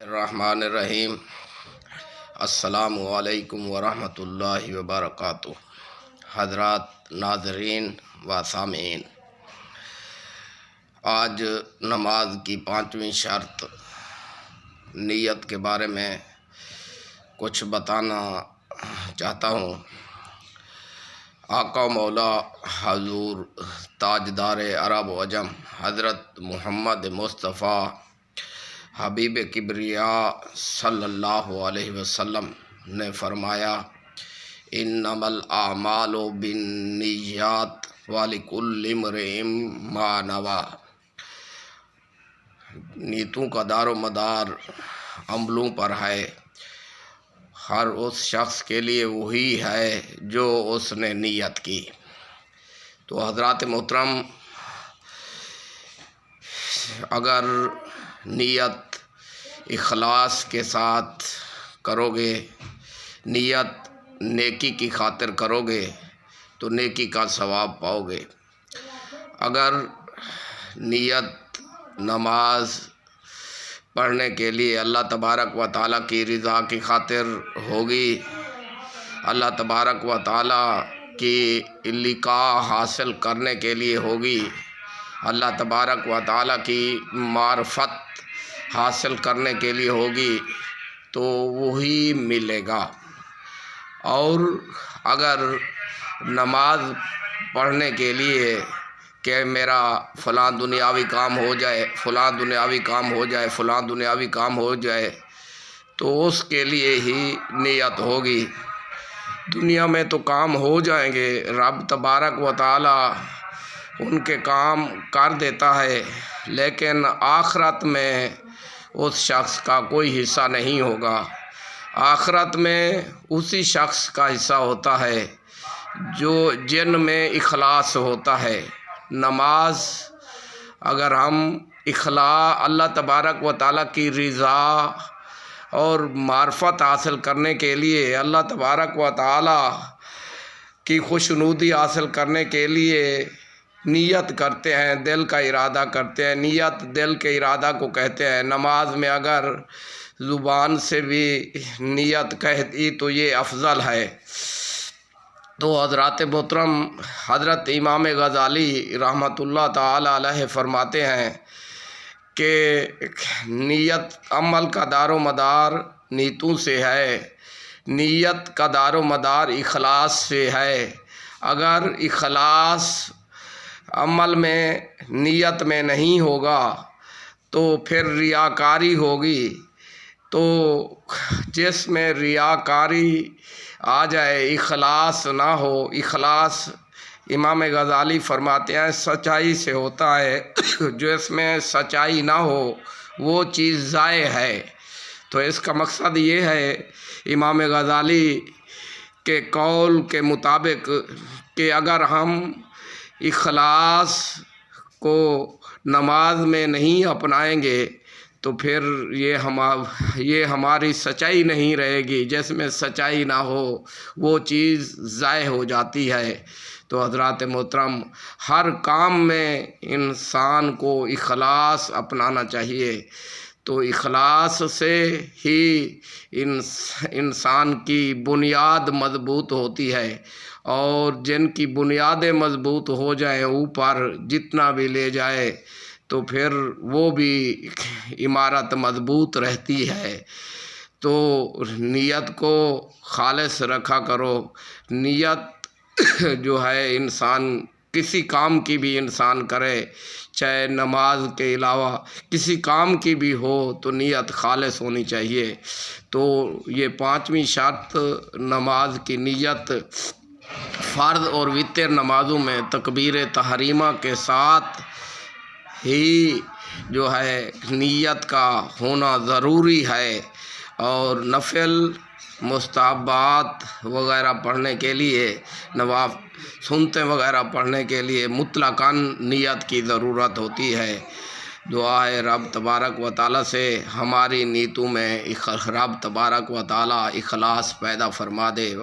الرحمن الرحیم۔ السلام علیکم ورحمۃ اللہ وبرکاتہ۔ حضرات ناظرین و سامعین، آج نماز کی 5ویں شرط نیت کے بارے میں کچھ بتانا چاہتا ہوں۔ آقا مولا حضور تاجدار عرب و عجم حضرت محمد مصطفیٰ حبیب کبریاء صلی اللہ علیہ وسلم نے فرمایا، انما الاعمال بالنیات ولکل امرئ ما نویٰ۔ نیتوں کا دار و مدار عملوں پر ہے، ہر اس شخص کے لیے وہی ہے جو اس نے نیت کی۔ تو حضرات محترم، اگر نیت اخلاص کے ساتھ کرو گے، نیت نیکی کی خاطر کرو گے تو نیکی کا ثواب پاؤ گے۔ اگر نیت نماز پڑھنے کے لیے اللہ تبارک و تعالیٰ کی رضا کی خاطر ہوگی، اللہ تبارک و تعالیٰ کی لقاء حاصل کرنے کے لیے ہوگی، اللہ تبارک و تعالیٰ کی معرفت حاصل کرنے کے لیے ہوگی، تو وہی ملے گا۔ اور اگر نماز پڑھنے کے لیے کہ میرا فلاں دنیاوی کام ہو جائے، فلاں دنیاوی کام ہو جائے، فلاں دنیاوی کام ہو جائے، تو اس کے لیے ہی نیت ہوگی۔ دنیا میں تو کام ہو جائیں گے، رب تبارک و تعالیٰ ان کے کام کر دیتا ہے، لیکن آخرت میں اس شخص کا کوئی حصہ نہیں ہوگا۔ آخرت میں اسی شخص کا حصہ ہوتا ہے جن میں اخلاص ہوتا ہے۔ نماز اگر ہم اللہ تبارک و تعالیٰ کی رضا اور معرفت حاصل کرنے کے لیے، اللہ تبارک و تعالیٰ کی خوشنودی حاصل کرنے کے لیے نیت کرتے ہیں، دل کا ارادہ کرتے ہیں، نیت دل کے ارادہ کو کہتے ہیں۔ نماز میں اگر زبان سے بھی نیت کہہ دی تو یہ افضل ہے۔ تو حضرات محترم، حضرت امام غزالی رحمۃ اللہ تعالی علیہ فرماتے ہیں کہ نیت عمل کا دار و مدار نیتوں سے ہے، نیت کا دار و مدار اخلاص سے ہے۔ اگر اخلاص عمل میں، نیت میں نہیں ہوگا تو پھر ریاکاری ہوگی۔ تو جس میں ریاکاری آ جائے، اخلاص نہ ہو، اخلاص امام غزالی فرماتے ہیں سچائی سے ہوتا ہے، جو اس میں سچائی نہ ہو وہ چیز ضائع ہے۔ تو اس کا مقصد یہ ہے امام غزالی کے قول کے مطابق کہ اگر ہم اخلاص کو نماز میں نہیں اپنائیں گے تو پھر یہ ہماری سچائی نہیں رہے گی۔ جس میں سچائی نہ ہو وہ چیز ضائع ہو جاتی ہے۔ تو حضرات محترم، ہر کام میں انسان کو اخلاص اپنانا چاہیے۔ تو اخلاص سے ہی انسان کی بنیاد مضبوط ہوتی ہے، اور جن کی بنیادیں مضبوط ہو جائیں، اوپر جتنا بھی لے جائے تو پھر وہ بھی عمارت مضبوط رہتی ہے۔ تو نیت کو خالص رکھا کرو۔ نیت جو ہے انسان کسی کام کی بھی انسان کرے، چاہے نماز کے علاوہ کسی کام کی بھی ہو، تو نیت خالص ہونی چاہیے۔ تو یہ 5ویں شرط نماز کی نیت، فرض اور وتر نمازوں میں تکبیر تحریمہ کے ساتھ ہی جو ہے نیت کا ہونا ضروری ہے، اور نفل مستحبات وغیرہ پڑھنے کے لیے، سنتیں وغیرہ پڑھنے کے لیے مطلقاً نیت کی ضرورت ہوتی ہے۔ دعا ہے رب تبارک و تعالیٰ سے ہماری نیتوں میں رب تبارک و تعالیٰ اخلاص پیدا فرما دے۔